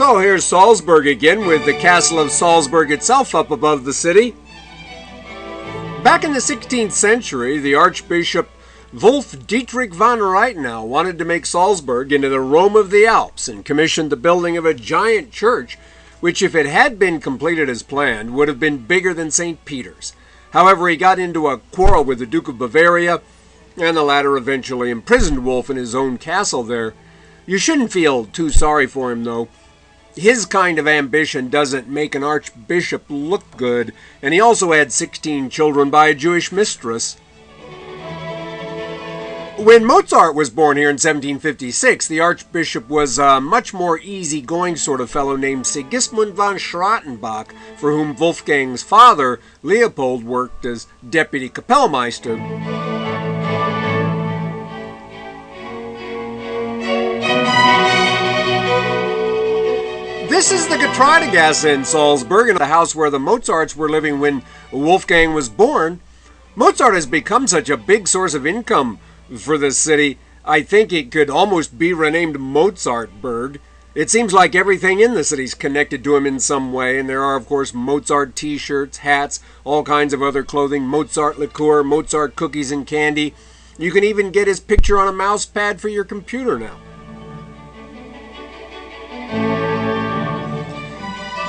So here's Salzburg again, with the castle of Salzburg itself up above the city. Back in the 16th century, the Archbishop Wolf Dietrich von Reichenau wanted to make Salzburg into the Rome of the Alps and commissioned the building of a giant church, which, if it had been completed as planned, would have been bigger than St. Peter's. However, he got into a quarrel with the Duke of Bavaria, and the latter eventually imprisoned Wolf in his own castle there. You shouldn't feel too sorry for him, though. His kind of ambition doesn't make an archbishop look good, and he also had 16 children by a Jewish mistress. When Mozart was born here in 1756, the archbishop was a much more easygoing sort of fellow named Sigismund von Schrattenbach, for whom Wolfgang's father, Leopold, worked as deputy Kapellmeister. This is the Getreidegasse in Salzburg, and the house where the Mozarts were living when Wolfgang was born. Mozart has become such a big source of income for the city, I think it could almost be renamed Mozartburg. It seems like everything in the city's connected to him in some way, and there are, of course, Mozart t-shirts, hats, all kinds of other clothing, Mozart liqueur, Mozart cookies and candy. You can even get his picture on a mouse pad for your computer now.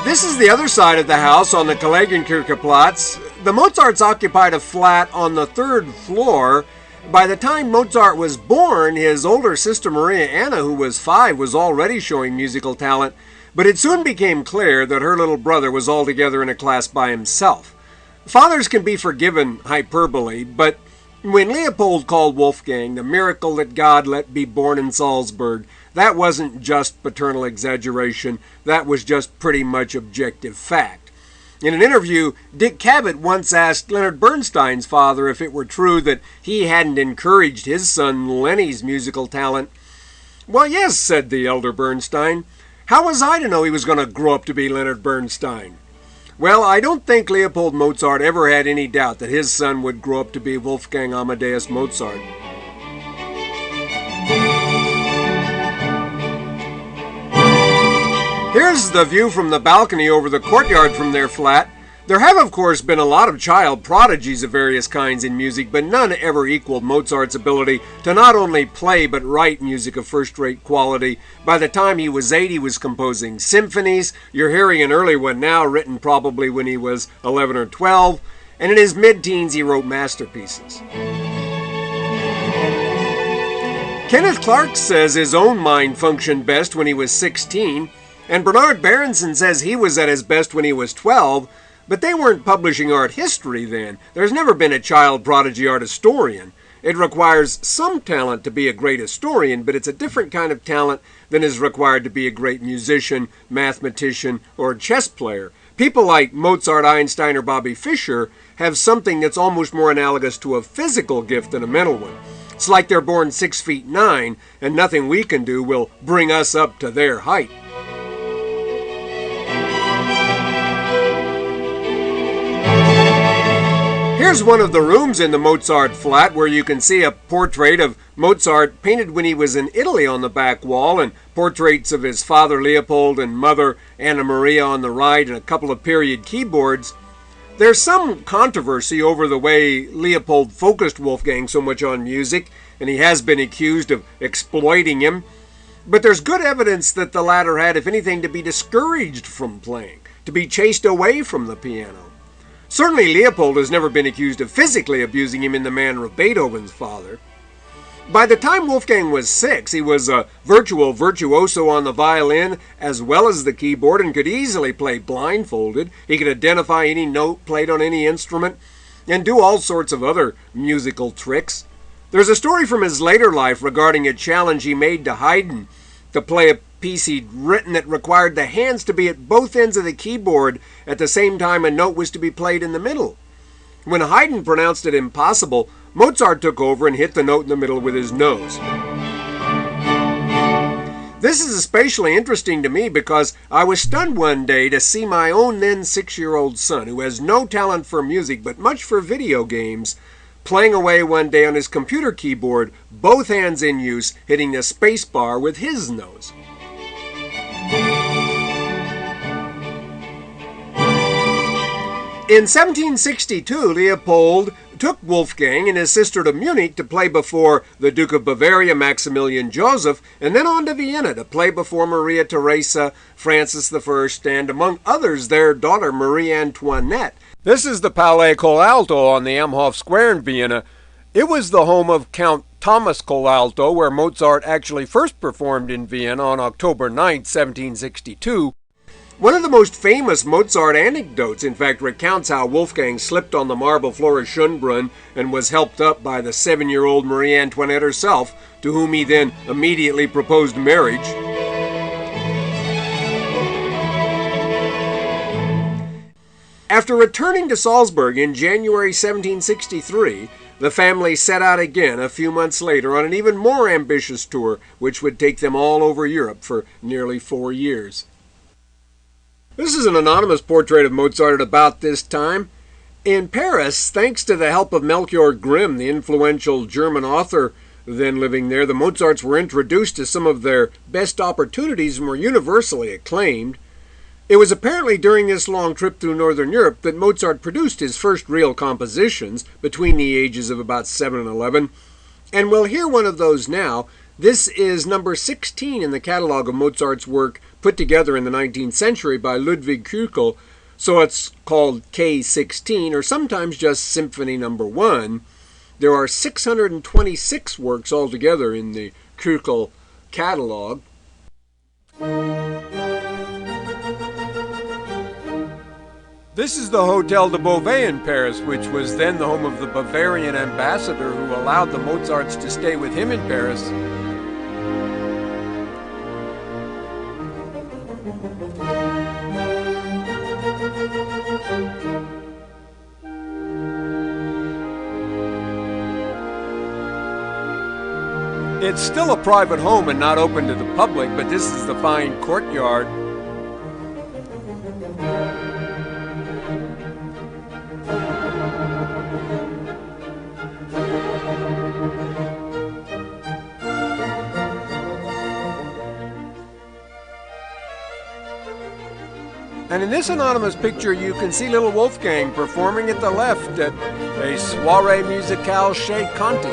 This is the other side of the house on the Kollegenkircheplatz. The Mozarts occupied a flat on the 3rd floor. By the time Mozart was born, his older sister Maria Anna, who was 5, was already showing musical talent, but it soon became clear that her little brother was altogether in a class by himself. Fathers can be forgiven hyperbole, but when Leopold called Wolfgang the miracle that God let be born in Salzburg, that wasn't just paternal exaggeration, that was just pretty much objective fact. In an interview, Dick Cavett once asked Leonard Bernstein's father if it were true that he hadn't encouraged his son Lenny's musical talent. "Well, yes," said the elder Bernstein. "How was I to know he was going to grow up to be Leonard Bernstein?" Well, I don't think Leopold Mozart ever had any doubt that his son would grow up to be Wolfgang Amadeus Mozart. Here's the view from the balcony over the courtyard from their flat. There have, of course, been a lot of child prodigies of various kinds in music, but none ever equaled Mozart's ability to not only play but write music of first-rate quality. By the time he was 8, he was composing symphonies. You're hearing an early one now, written probably when he was 11 or 12. And in his mid-teens, he wrote masterpieces. Kenneth Clark says his own mind functioned best when he was 16. And Bernard Berenson says he was at his best when he was 12, but they weren't publishing art history then. There's never been a child prodigy art historian. It requires some talent to be a great historian, but it's a different kind of talent than is required to be a great musician, mathematician, or chess player. People like Mozart, Einstein, or Bobby Fischer have something that's almost more analogous to a physical gift than a mental one. It's like they're born 6 feet 9, and nothing we can do will bring us up to their height. Here's one of the rooms in the Mozart flat where you can see a portrait of Mozart painted when he was in Italy on the back wall, and portraits of his father Leopold and mother Anna Maria on the right, and a couple of period keyboards. There's some controversy over the way Leopold focused Wolfgang so much on music, and he has been accused of exploiting him. But there's good evidence that the latter had, if anything, to be discouraged from playing, to be chased away from the piano. Certainly Leopold has never been accused of physically abusing him in the manner of Beethoven's father. By the time Wolfgang was 6, he was a virtuoso on the violin as well as the keyboard, and could easily play blindfolded. He could identify any note played on any instrument and do all sorts of other musical tricks. There's a story from his later life regarding a challenge he made to Haydn to play a piece he'd written that required the hands to be at both ends of the keyboard at the same time a note was to be played in the middle. When Haydn pronounced it impossible, Mozart took over and hit the note in the middle with his nose. This is especially interesting to me because I was stunned one day to see my own then 6-year-old son, who has no talent for music but much for video games, playing away one day on his computer keyboard, both hands in use, hitting the space bar with his nose. In 1762, Leopold took Wolfgang and his sister to Munich to play before the Duke of Bavaria, Maximilian Joseph, and then on to Vienna to play before Maria Theresa, Francis I, and among others their daughter Marie Antoinette. This is the Palais Colalto on the Amhof Square in Vienna. It was the home of Count Thomas Colalto, where Mozart actually first performed in Vienna on October 9, 1762. One of the most famous Mozart anecdotes, in fact, recounts how Wolfgang slipped on the marble floor of Schönbrunn and was helped up by the 7-year-old Marie Antoinette herself, to whom he then immediately proposed marriage. After returning to Salzburg in January 1763, the family set out again a few months later on an even more ambitious tour, which would take them all over Europe for nearly 4 years. This is an anonymous portrait of Mozart at about this time. In Paris, thanks to the help of Melchior Grimm, the influential German author then living there, the Mozarts were introduced to some of their best opportunities and were universally acclaimed. It was apparently during this long trip through Northern Europe that Mozart produced his first real compositions between the ages of about 7 and 11, and we'll hear one of those now. This is number 16 in the catalog of Mozart's work put together in the 19th century by Ludwig Kuckel, so it's called K16, or sometimes just Symphony Number 1. There are 626 works altogether in the Kuckel catalog. This is the Hotel de Beauvais in Paris, which was then the home of the Bavarian ambassador who allowed the Mozarts to stay with him in Paris. It's still a private home and not open to the public, but this is the fine courtyard. And in this anonymous picture, you can see little Wolfgang performing at the left at a soirée musicale chez Conti.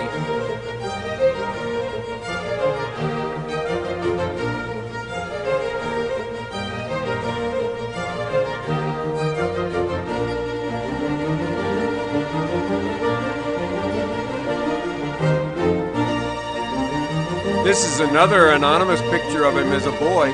This is another anonymous picture of him as a boy.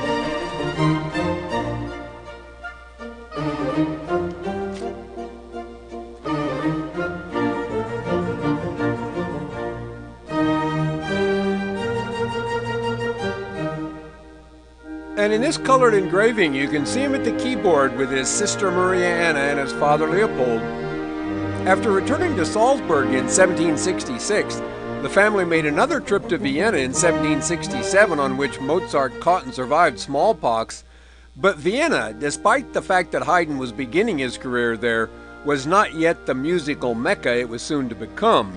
And in this colored engraving, you can see him at the keyboard with his sister Maria Anna and his father Leopold. After returning to Salzburg in 1766, the family made another trip to Vienna in 1767, on which Mozart caught and survived smallpox. But Vienna, despite the fact that Haydn was beginning his career there, was not yet the musical mecca it was soon to become.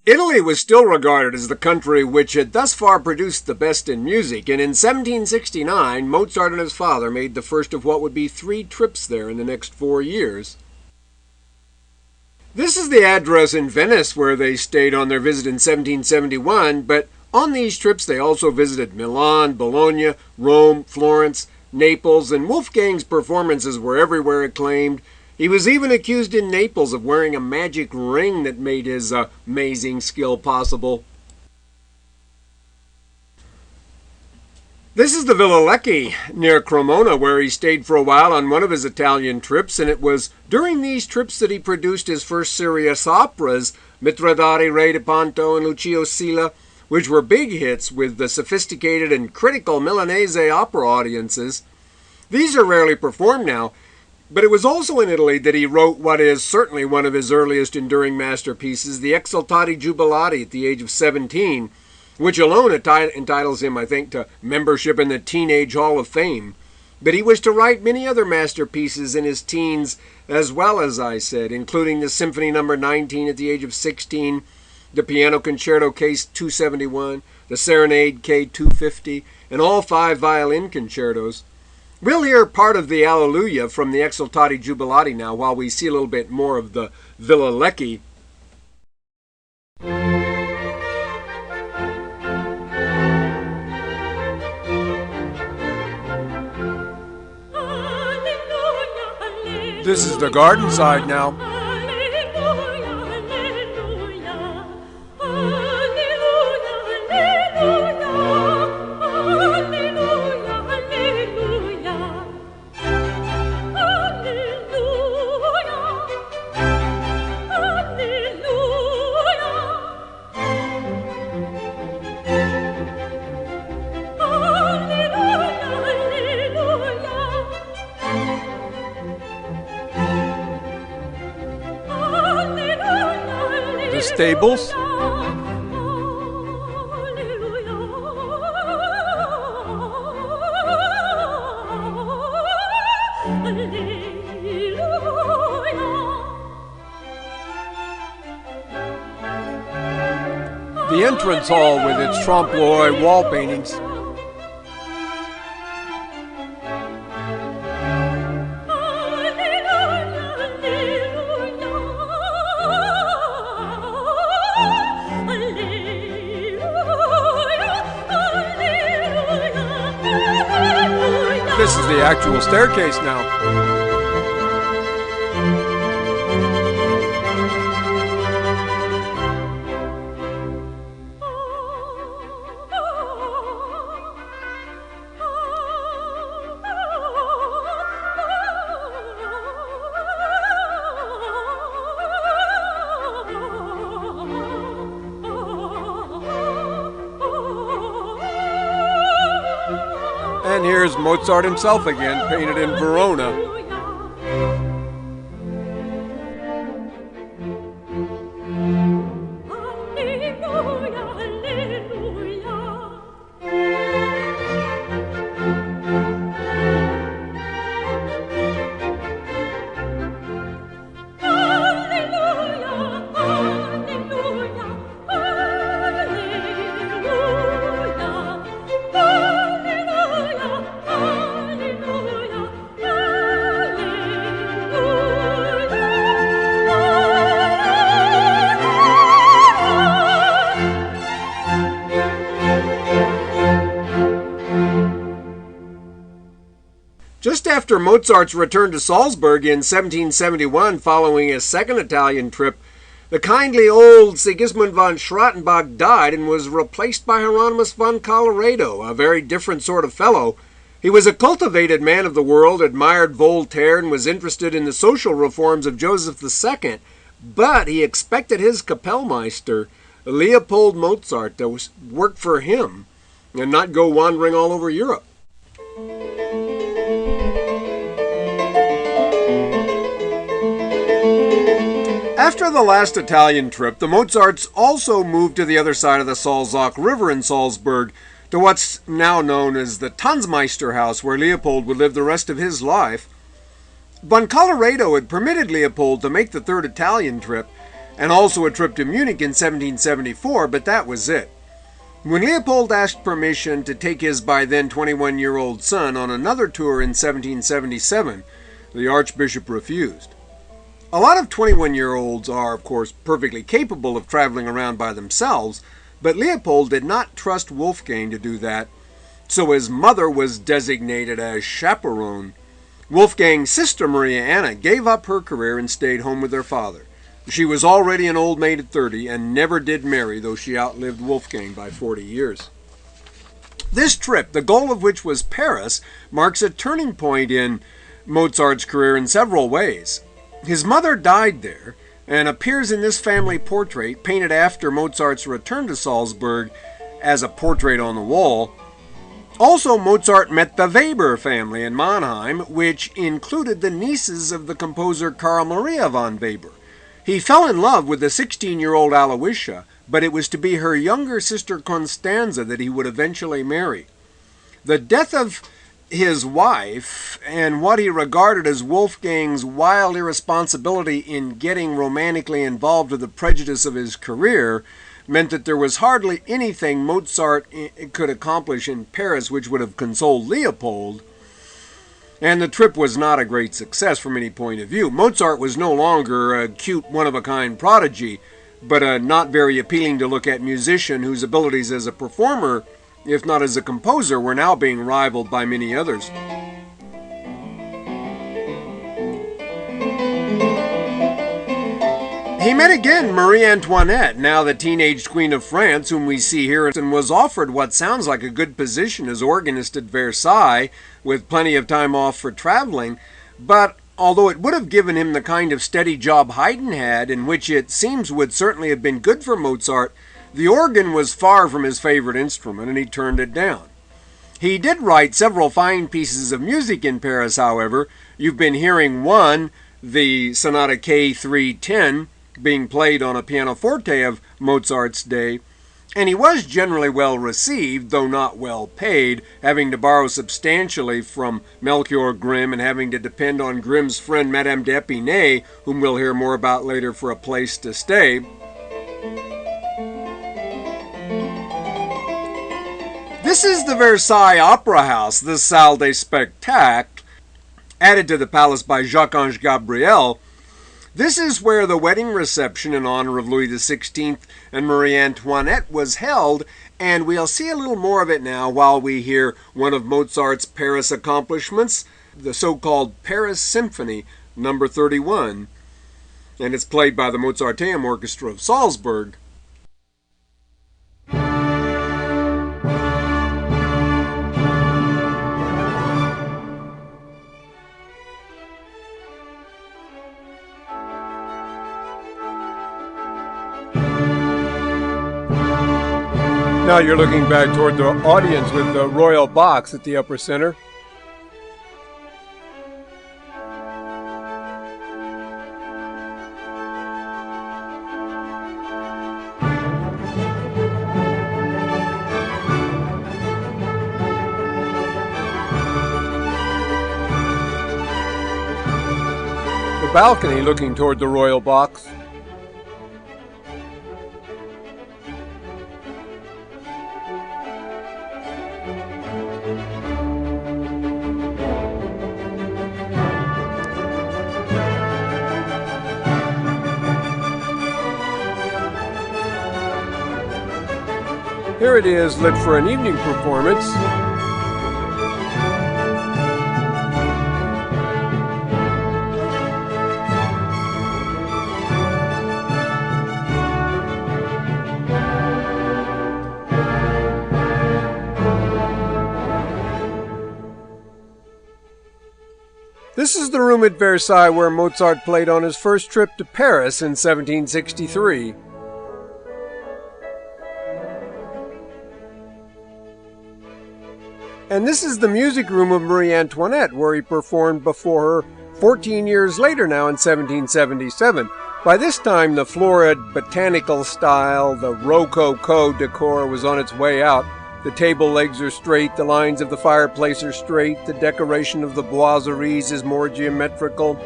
Italy was still regarded as the country which had thus far produced the best in music, and in 1769, Mozart and his father made the first of what would be 3 trips there in the next 4 years. This is the address in Venice where they stayed on their visit in 1771, but on these trips they also visited Milan, Bologna, Rome, Florence, Naples, and Wolfgang's performances were everywhere acclaimed. He was even accused in Naples of wearing a magic ring that made his amazing skill possible. This is the Villa Lecce near Cremona, where he stayed for a while on one of his Italian trips, and it was during these trips that he produced his first serious operas, Mitradari, Re di Ponto, and Lucio Silla, which were big hits with the sophisticated and critical Milanese opera audiences. These are rarely performed now, but it was also in Italy that he wrote what is certainly one of his earliest enduring masterpieces, the Exultati Jubilati, at the age of 17, which alone entitles him, I think, to membership in the Teenage Hall of Fame. But he was to write many other masterpieces in his teens as well, as I said, including the Symphony No. 19 at the age of 16, the Piano Concerto K271, the Serenade K250, and all 5 violin concertos. We'll hear part of the Alleluia from the Exultati Jubilati now, while we see a little bit more of the Villa Lecce. This is the garden side now. Stables. The entrance hall with its trompe l'oeil wall paintings. This is the actual staircase now. And here's Mozart himself again, painted in Verona. Just after Mozart's return to Salzburg in 1771, following his second Italian trip, the kindly old Sigismund von Schrattenbach died and was replaced by Hieronymus von Colloredo, a very different sort of fellow. He was a cultivated man of the world, admired Voltaire, and was interested in the social reforms of Joseph II, but he expected his Kapellmeister, Leopold Mozart, to work for him and not go wandering all over Europe. After the last Italian trip, the Mozarts also moved to the other side of the Salzach River in Salzburg, to what's now known as the Tanzmeister House, where Leopold would live the rest of his life. Von Colloredo had permitted Leopold to make the third Italian trip, and also a trip to Munich in 1774, but that was it. When Leopold asked permission to take his by then 21-year-old son on another tour in 1777, the Archbishop refused. A lot of 21-year-olds are, of course, perfectly capable of traveling around by themselves, but Leopold did not trust Wolfgang to do that, so his mother was designated as chaperone. Wolfgang's sister, Maria Anna, gave up her career and stayed home with her father. She was already an old maid at 30 and never did marry, though she outlived Wolfgang by 40 years. This trip, the goal of which was Paris, marks a turning point in Mozart's career in several ways. His mother died there and appears in this family portrait painted after Mozart's return to Salzburg as a portrait on the wall. Also, Mozart met the Weber family in Mannheim, which included the nieces of the composer Karl Maria von Weber. He fell in love with the 16-year-old Aloysia, but it was to be her younger sister Constanza that he would eventually marry. The death of his wife and what he regarded as Wolfgang's wild irresponsibility in getting romantically involved with the prejudice of his career meant that there was hardly anything Mozart could accomplish in Paris which would have consoled Leopold, and the trip was not a great success from any point of view. Mozart was no longer a cute, one-of-a-kind prodigy, but a not very appealing to look at musician whose abilities as a performer, if not as a composer, were now being rivaled by many others. He met again Marie Antoinette, now the teenage Queen of France, whom we see here, and was offered what sounds like a good position as organist at Versailles, with plenty of time off for traveling. But although it would have given him the kind of steady job Haydn had, and which it seems would certainly have been good for Mozart, the organ was far from his favorite instrument, and he turned it down. He did write several fine pieces of music in Paris, however. You've been hearing one, the Sonata K310, being played on a pianoforte of Mozart's day, and he was generally well received, though not well paid, having to borrow substantially from Melchior Grimm and having to depend on Grimm's friend Madame d'Epinay, whom we'll hear more about later, for a place to stay. This is the Versailles Opera House, the Salle des Spectacles, added to the palace by Jacques-Ange Gabriel. This is where the wedding reception in honor of Louis XVI and Marie Antoinette was held, and we'll see a little more of it now while we hear one of Mozart's Paris accomplishments, the so-called Paris Symphony, number 31, and it's played by the Mozarteum Orchestra of Salzburg. Now you're looking back toward the audience with the royal box at the upper center. The balcony looking toward the royal box. Here it is, lit for an evening performance. This is the room at Versailles where Mozart played on his first trip to Paris in 1763. And this is the music room of Marie Antoinette, where he performed before her 14 years later now in 1777. By this time, the florid botanical style, the Rococo decor was on its way out. The table legs are straight, the lines of the fireplace are straight, the decoration of the boiseries is more geometrical.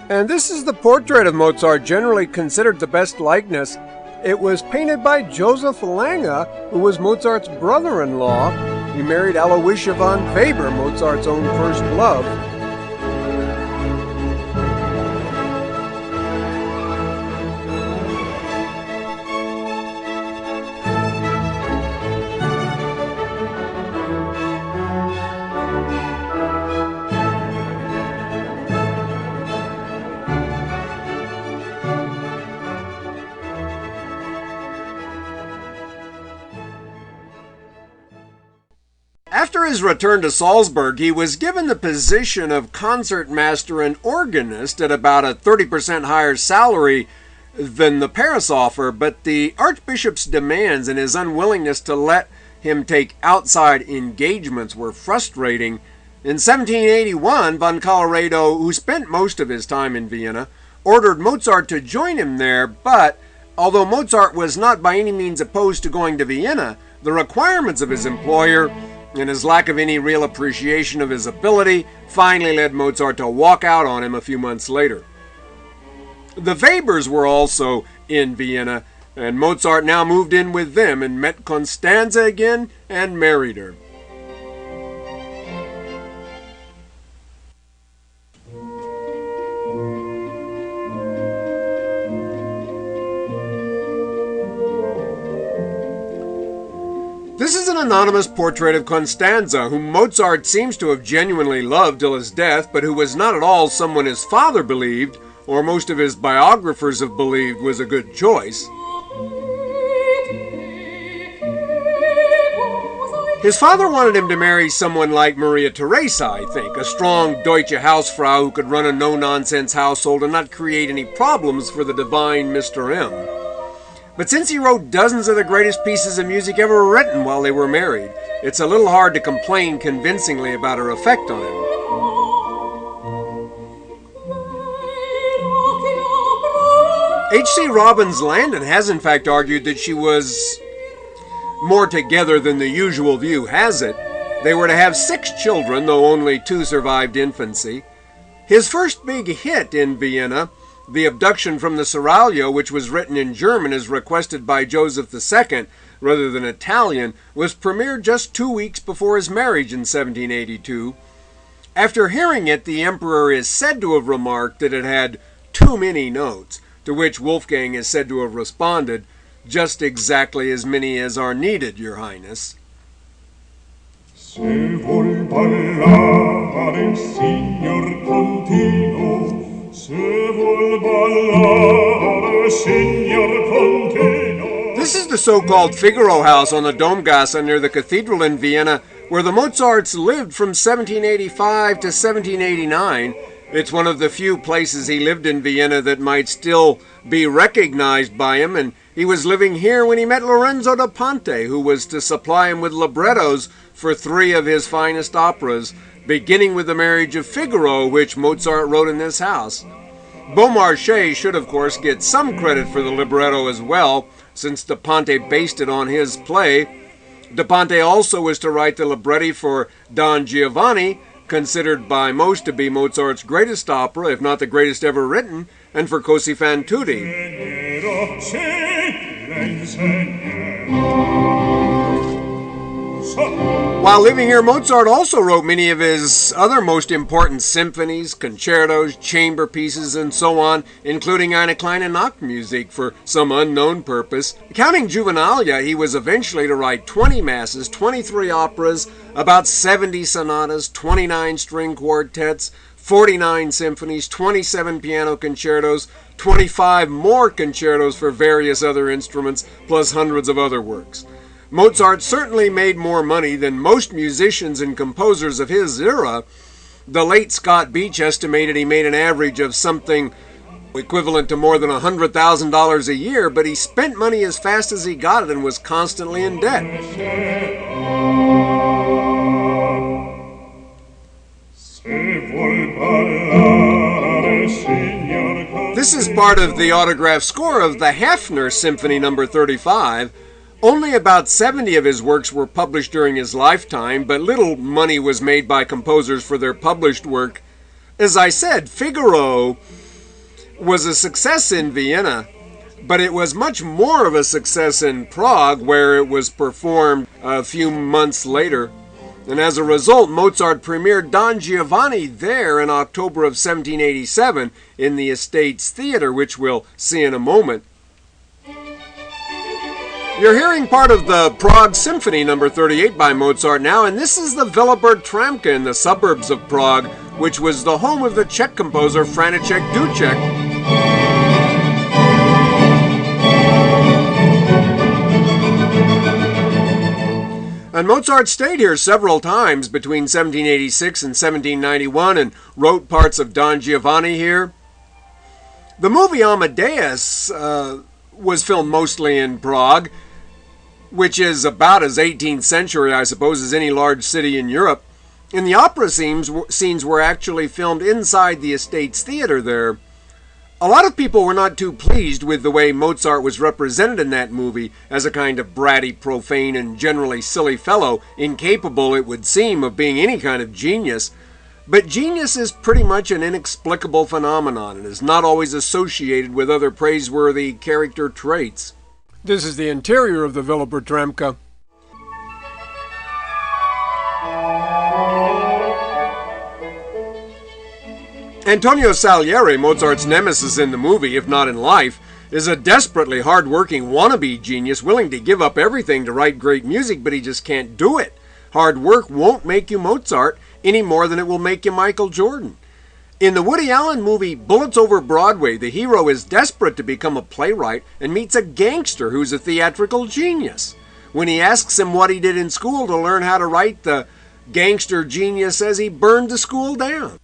And this is the portrait of Mozart, generally considered the best likeness. It was painted by Joseph Lange, who was Mozart's brother-in-law. He married Aloysia von Weber, Mozart's own first love. After his return to Salzburg, he was given the position of concertmaster and organist at about a 30% higher salary than the Paris offer, but the Archbishop's demands and his unwillingness to let him take outside engagements were frustrating. In 1781, von Colloredo, who spent most of his time in Vienna, ordered Mozart to join him there, but although Mozart was not by any means opposed to going to Vienna, the requirements of his employer and his lack of any real appreciation of his ability finally led Mozart to walk out on him a few months later. The Webers were also in Vienna, and Mozart now moved in with them and met Constanze again and married her. This is an anonymous portrait of Constanze, whom Mozart seems to have genuinely loved till his death, but who was not at all someone his father believed, or most of his biographers have believed was a good choice. His father wanted him to marry someone like Maria Theresa, I think, a strong Deutsche Hausfrau who could run a no-nonsense household and not create any problems for the divine Mr. M. But since he wrote dozens of the greatest pieces of music ever written while they were married, it's a little hard to complain convincingly about her effect on him. H.C. Robbins Landon has in fact argued that she was more together than the usual view has it. They were to have 6 children, though only 2 survived infancy. His first big hit in Vienna, The Abduction from the Seraglio, which was written in German as requested by Joseph II rather than Italian, was premiered just 2 weeks before his marriage in 1782. After hearing it, the emperor is said to have remarked that it had too many notes, to which Wolfgang is said to have responded, "Just exactly as many as are needed, Your Highness." Se vuol ballare, signor Contino, se vuol ballare, signor Contino. This is the so-called Figaro House on the Domgasse near the cathedral in Vienna, where the Mozarts lived from 1785 to 1789. It's one of the few places he lived in Vienna that might still be recognized by him, and he was living here when he met Lorenzo da Ponte, who was to supply him with librettos for 3 of his finest operas, beginning with the Marriage of Figaro, which Mozart wrote in this house. Beaumarchais should, of course, get some credit for the libretto as well, since da Ponte based it on his play. Da Ponte also was to write the libretti for Don Giovanni, considered by most to be Mozart's greatest opera, if not the greatest ever written, and for Così fan tutti. While living here, Mozart also wrote many of his other most important symphonies, concertos, chamber pieces, and so on, including Eine kleine Nachtmusik for some unknown purpose. Counting Juvenalia, he was eventually to write 20 masses, 23 operas, about 70 sonatas, 29 string quartets, 49 symphonies, 27 piano concertos, 25 more concertos for various other instruments, plus hundreds of other works. Mozart certainly made more money than most musicians and composers of his era. The late Scott Beach estimated he made an average of something equivalent to more than $100,000 a year, but he spent money as fast as he got it and was constantly in debt. This is part of the autograph score of the Hafner Symphony No. 35. Only about 70 of his works were published during his lifetime, but little money was made by composers for their published work. As I said, Figaro was a success in Vienna, but it was much more of a success in Prague, where it was performed a few months later. And as a result, Mozart premiered Don Giovanni there in October of 1787 in the Estates Theater, which we'll see in a moment. You're hearing part of the Prague Symphony No. 38 by Mozart now, and this is the Villa Bertramka in the suburbs of Prague, which was the home of the Czech composer František Dušek. And Mozart stayed here several times between 1786 and 1791 and wrote parts of Don Giovanni here. The movie Amadeus was filmed mostly in Prague, which is about as 18th century, I suppose, as any large city in Europe. And the opera scenes were actually filmed inside the Estates Theater there. A lot of people were not too pleased with the way Mozart was represented in that movie as a kind of bratty, profane, and generally silly fellow, incapable, it would seem, of being any kind of genius. But genius is pretty much an inexplicable phenomenon and is not always associated with other praiseworthy character traits. This is the interior of the Villa Bertramka. Antonio Salieri, Mozart's nemesis in the movie, if not in life, is a desperately hard-working wannabe genius willing to give up everything to write great music, but he just can't do it. Hard work won't make you Mozart any more than it will make you Michael Jordan. In the Woody Allen movie Bullets Over Broadway, the hero is desperate to become a playwright and meets a gangster who's a theatrical genius. When he asks him what he did in school to learn how to write, the gangster genius says he burned the school down.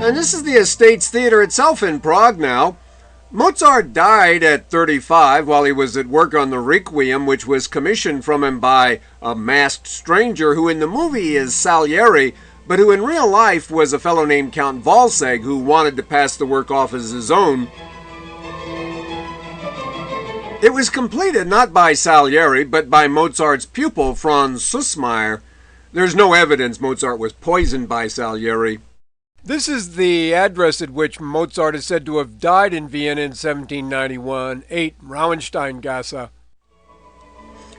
And this is the Estates Theater itself in Prague now. Mozart died at 35 while he was at work on the Requiem, which was commissioned from him by a masked stranger who in the movie is Salieri, but who in real life was a fellow named Count Walsegg who wanted to pass the work off as his own. It was completed not by Salieri, but by Mozart's pupil, Franz Sussmayer. There's no evidence Mozart was poisoned by Salieri. This is the address at which Mozart is said to have died in Vienna in 1791, 8 Rauhensteingasse.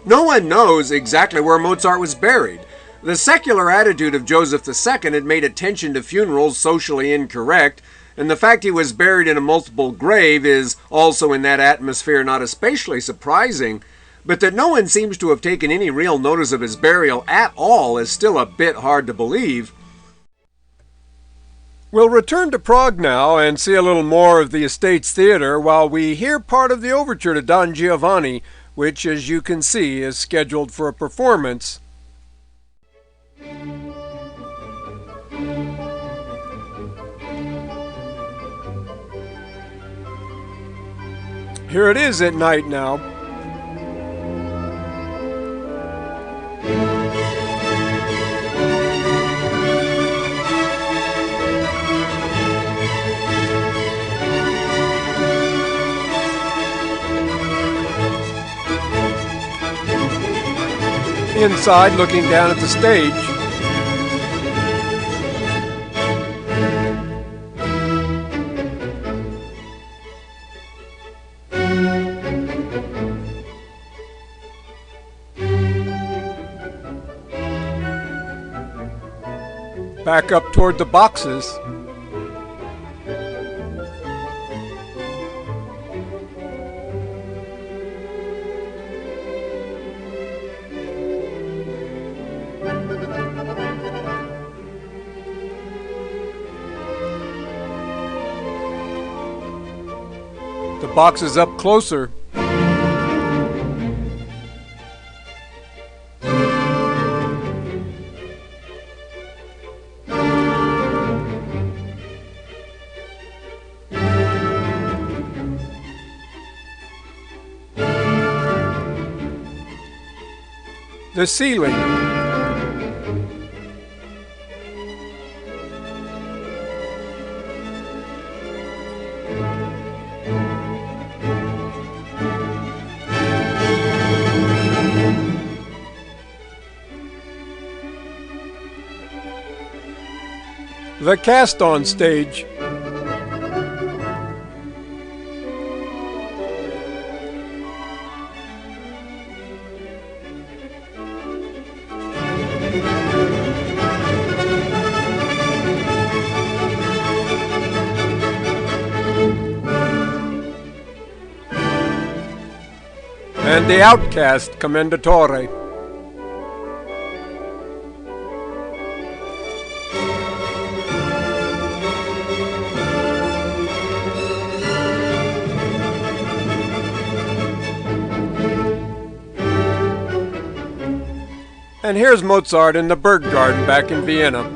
No one knows exactly where Mozart was buried. The secular attitude of Joseph II had made attention to funerals socially incorrect, and the fact he was buried in a multiple grave is also in that atmosphere not especially surprising, but that no one seems to have taken any real notice of his burial at all is still a bit hard to believe. We'll return to Prague now and see a little more of the Estates Theater while we hear part of the overture to Don Giovanni, which, as you can see, is scheduled for a performance. Here it is at night now. Inside, looking down at the stage. Back up toward the boxes. The box is up closer. The ceiling. The cast-on stage. And the outcast commendatore. And here's Mozart in the Bird Garden back in Vienna.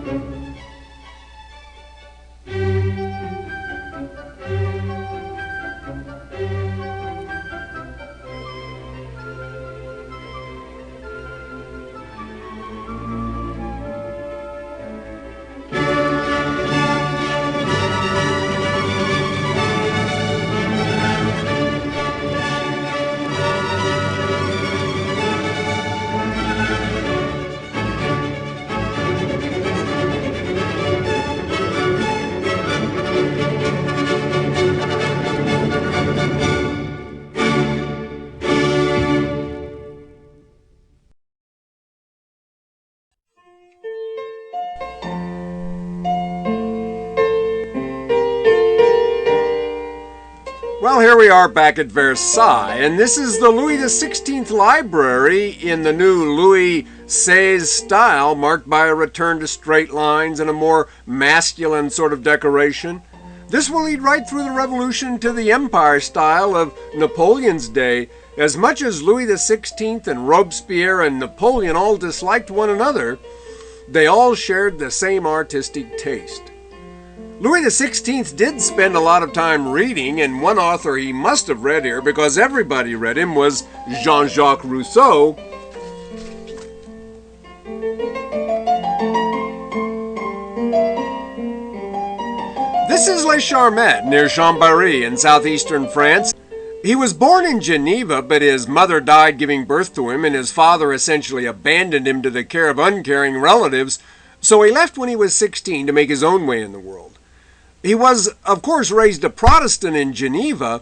Well, here we are back at Versailles, and this is the Louis XVI library in the new Louis XVI style, marked by a return to straight lines and a more masculine sort of decoration. This will lead right through the Revolution to the Empire style of Napoleon's day. As much as Louis XVI and Robespierre and Napoleon all disliked one another, they all shared the same artistic taste. Louis XVI did spend a lot of time reading, and one author he must have read here, because everybody read him, was Jean-Jacques Rousseau. This is Les Charmettes, near Chambéry in southeastern France. He was born in Geneva, but his mother died giving birth to him, and his father essentially abandoned him to the care of uncaring relatives, so he left when he was 16 to make his own way in the world. He was, of course, raised a Protestant in Geneva,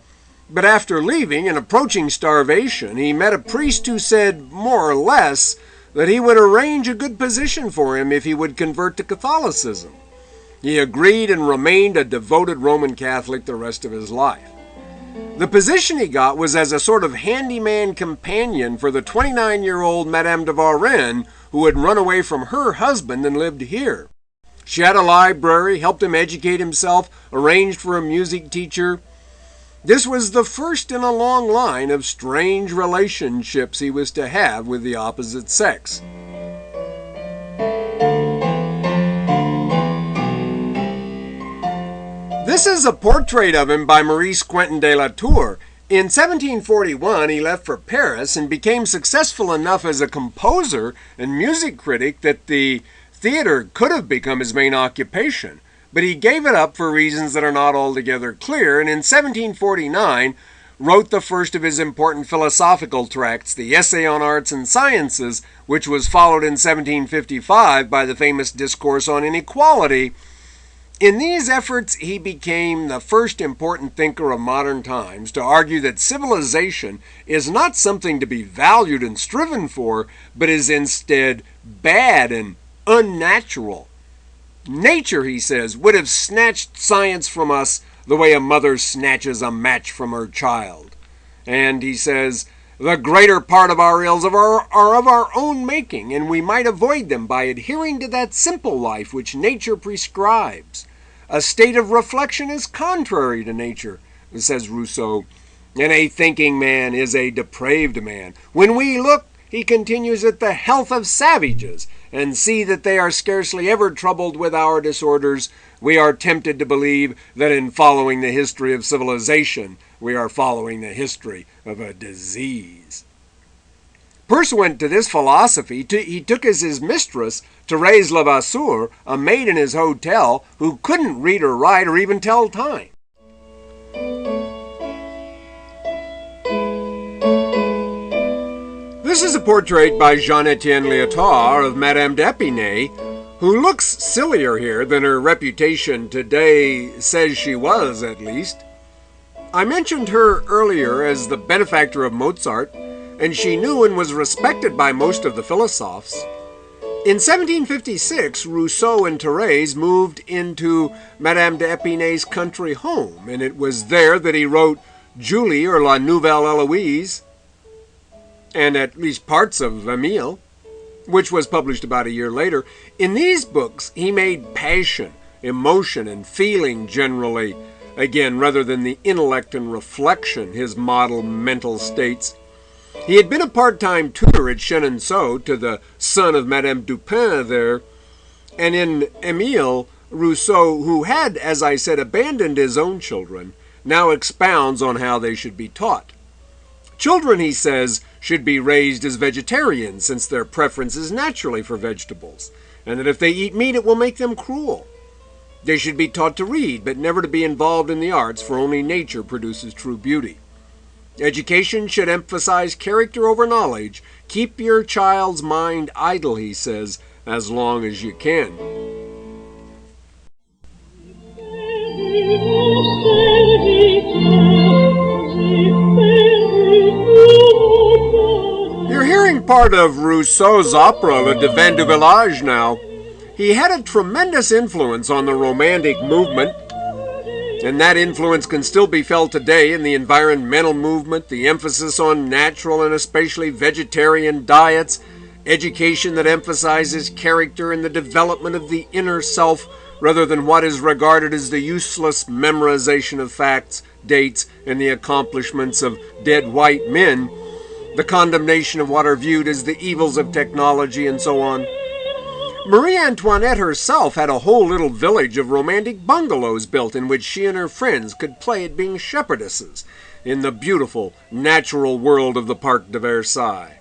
but after leaving and approaching starvation, he met a priest who said, more or less, that he would arrange a good position for him if he would convert to Catholicism. He agreed and remained a devoted Roman Catholic the rest of his life. The position he got was as a sort of handyman companion for the 29-year-old Madame de Varenne, who had run away from her husband and lived here. She had a library, helped him educate himself, arranged for a music teacher. This was the first in a long line of strange relationships he was to have with the opposite sex. This is a portrait of him by Maurice Quentin de la Tour. In 1741, he left for Paris and became successful enough as a composer and music critic that the theater could have become his main occupation, but he gave it up for reasons that are not altogether clear, and in 1749 wrote the first of his important philosophical tracts, the Essay on Arts and Sciences, which was followed in 1755 by the famous Discourse on Inequality. In these efforts, he became the first important thinker of modern times to argue that civilization is not something to be valued and striven for, but is instead bad and unnatural. Nature, he says, would have snatched science from us the way a mother snatches a match from her child. And he says, the greater part of our ills are of our own making, and we might avoid them by adhering to that simple life which nature prescribes. A state of reflection is contrary to nature, says Rousseau, and a thinking man is a depraved man. When we look, he continues, at the health of savages, and see that they are scarcely ever troubled with our disorders, we are tempted to believe that in following the history of civilization, we are following the history of a disease. Pursuant to this philosophy, he took as his mistress Thérèse Levasseur, a maid in his hotel who couldn't read or write or even tell time. This is a portrait by Jean-Étienne Lyotard of Madame d'Épinay, who looks sillier here than her reputation today says she was, at least. I mentioned her earlier as the benefactor of Mozart, and she knew and was respected by most of the philosophes. In 1756, Rousseau and Thérèse moved into Madame d'Épinay's country home, and it was there that he wrote Julie, or La Nouvelle Héloïse, and at least parts of Émile, which was published about a year later. In these books, he made passion, emotion, and feeling generally, again, rather than the intellect and reflection, his model mental states. He had been a part-time tutor at Chenonceau to the son of Madame Dupin there, and in Émile, Rousseau, who had, as I said, abandoned his own children, now expounds on how they should be taught. Children, he says, should be raised as vegetarians, since their preference is naturally for vegetables, and that if they eat meat it will make them cruel. They should be taught to read, but never to be involved in the arts, for only nature produces true beauty. Education should emphasize character over knowledge. Keep your child's mind idle, he says, as long as you can. You're hearing part of Rousseau's opera, Le Devin du Village, now. He had a tremendous influence on the Romantic movement, and that influence can still be felt today in the environmental movement, the emphasis on natural and especially vegetarian diets, education that emphasizes character and the development of the inner self rather than what is regarded as the useless memorization of facts, dates, and the accomplishments of dead white men, the condemnation of what are viewed as the evils of technology, and so on. Marie Antoinette herself had a whole little village of romantic bungalows built in which she and her friends could play at being shepherdesses in the beautiful, natural world of the Parc de Versailles.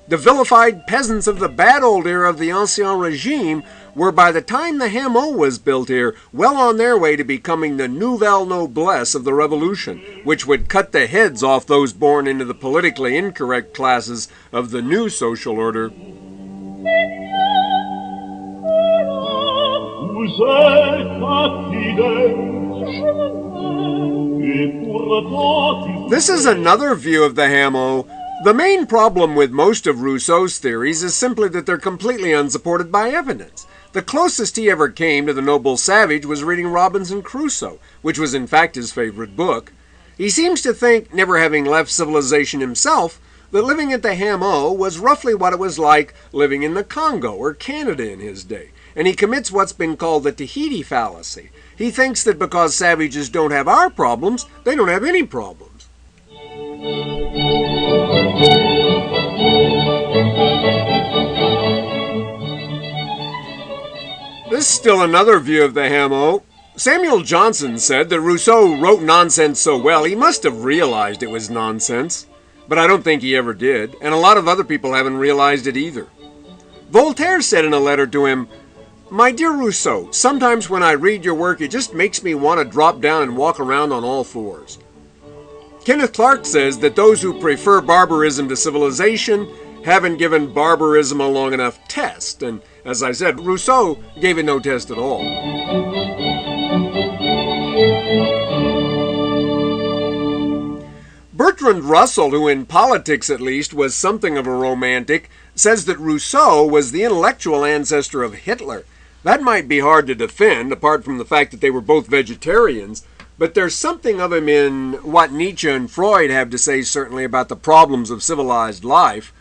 The vilified peasants of the bad old era of the Ancien Regime were, by the time the hameau was built here, well on their way to becoming the nouvelle noblesse of the Revolution, which would cut the heads off those born into the politically incorrect classes of the new social order. This is another view of the hameau. The main problem with most of Rousseau's theories is simply that they're completely unsupported by evidence. The closest he ever came to the noble savage was reading Robinson Crusoe, which was in fact his favorite book. He seems to think, never having left civilization himself, that living at the hameau was roughly what it was like living in the Congo or Canada in his day, and he commits what's been called the Tahiti fallacy. He thinks that because savages don't have our problems, they don't have any problems. This is still another view of the hameau. Samuel Johnson said that Rousseau wrote nonsense so well he must have realized it was nonsense. But I don't think he ever did, and a lot of other people haven't realized it either. Voltaire said in a letter to him, "My dear Rousseau, sometimes when I read your work it just makes me want to drop down and walk around on all fours." Kenneth Clark says that those who prefer barbarism to civilization haven't given barbarism a long enough test, and as I said, Rousseau gave it no test at all. Bertrand Russell, who in politics at least was something of a romantic, says that Rousseau was the intellectual ancestor of Hitler. That might be hard to defend, apart from the fact that they were both vegetarians, but there's something of him in what Nietzsche and Freud have to say certainly about the problems of civilized life.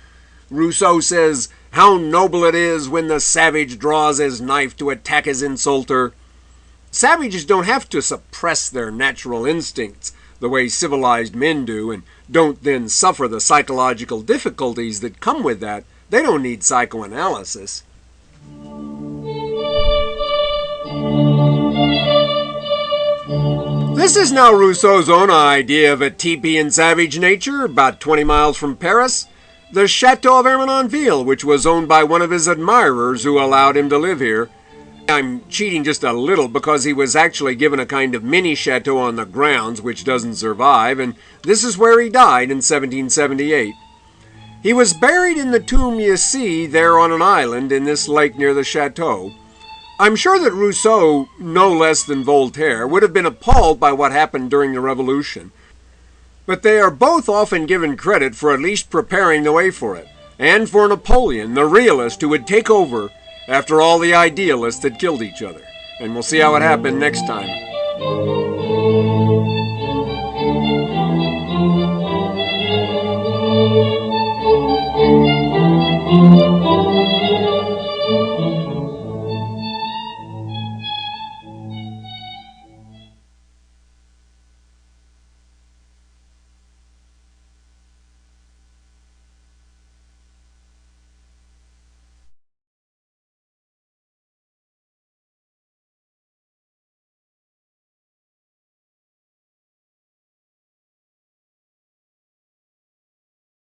Rousseau says, "How noble it is when the savage draws his knife to attack his insulter." Savages don't have to suppress their natural instincts the way civilized men do, and don't then suffer the psychological difficulties that come with that. They don't need psychoanalysis. This is now Rousseau's own idea of a teepee in savage nature, about 20 miles from Paris, the Chateau of Hermenonville, which was owned by one of his admirers who allowed him to live here. I'm cheating just a little because he was actually given a kind of mini chateau on the grounds, which doesn't survive, and this is where he died in 1778. He was buried in the tomb you see there on an island in this lake near the chateau. I'm sure that Rousseau, no less than Voltaire, would have been appalled by what happened during the Revolution, but they are both often given credit for at least preparing the way for it, and for Napoleon, the realist who would take over after all the idealists had killed each other. And we'll see how it happened next time.